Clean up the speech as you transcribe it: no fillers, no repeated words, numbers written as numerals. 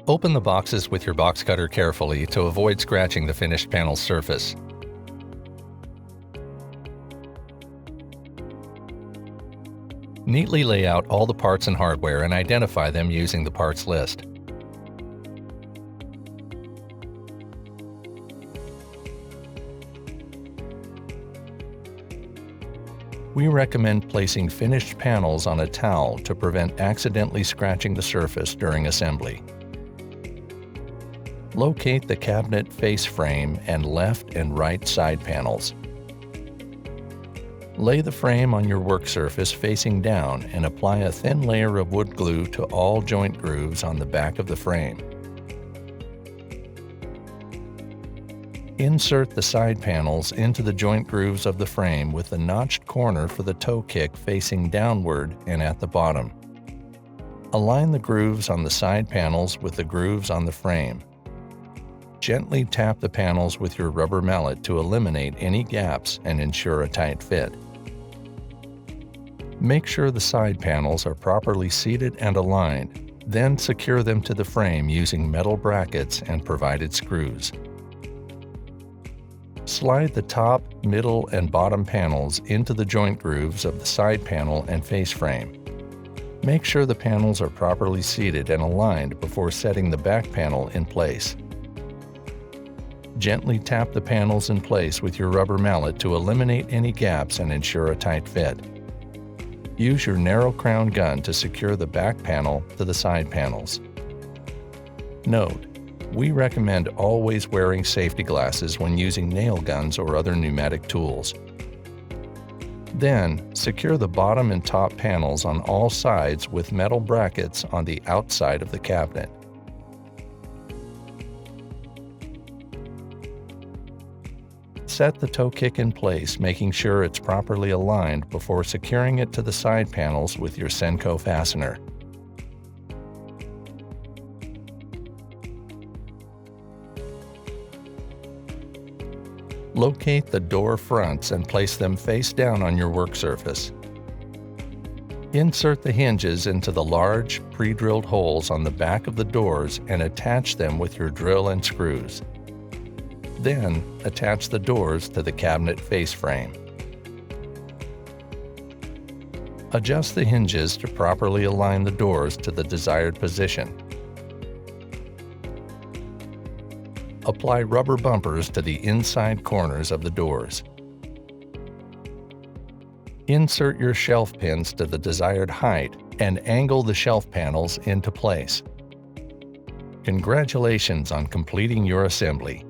Open the boxes with your box cutter carefully to avoid scratching the finished panel's surface. Neatly lay out all the parts and hardware and identify them using the parts list. We recommend placing finished panels on a towel to prevent accidentally scratching the surface during assembly. Locate the cabinet face frame and left and right side panels. Lay the frame on your work surface facing down and apply a thin layer of wood glue to all joint grooves on the back of the frame. Insert the side panels into the joint grooves of the frame with the notched corner for the toe kick facing downward and at the bottom. Align the grooves on the side panels with the grooves on the frame. Gently tap the panels with your rubber mallet to eliminate any gaps and ensure a tight fit. Make sure the side panels are properly seated and aligned, then secure them to the frame using metal brackets and provided screws. Slide the top, middle, and bottom panels into the joint grooves of the side panel and face frame. Make sure the panels are properly seated and aligned before setting the back panel in place. Gently tap the panels in place with your rubber mallet to eliminate any gaps and ensure a tight fit. Use your narrow crown gun to secure the back panel to the side panels. Note: we recommend always wearing safety glasses when using nail guns or other pneumatic tools. Then, secure the bottom and top panels on all sides with metal brackets on the outside of the cabinet. Set the toe kick in place, making sure it's properly aligned before securing it to the side panels with your Senko fastener. Locate the door fronts and place them face down on your work surface. Insert the hinges into the large, pre-drilled holes on the back of the doors and attach them with your drill and screws. Then, attach the doors to the cabinet face frame. Adjust the hinges to properly align the doors to the desired position. Apply rubber bumpers to the inside corners of the doors. Insert your shelf pins to the desired height and angle the shelf panels into place. Congratulations on completing your assembly.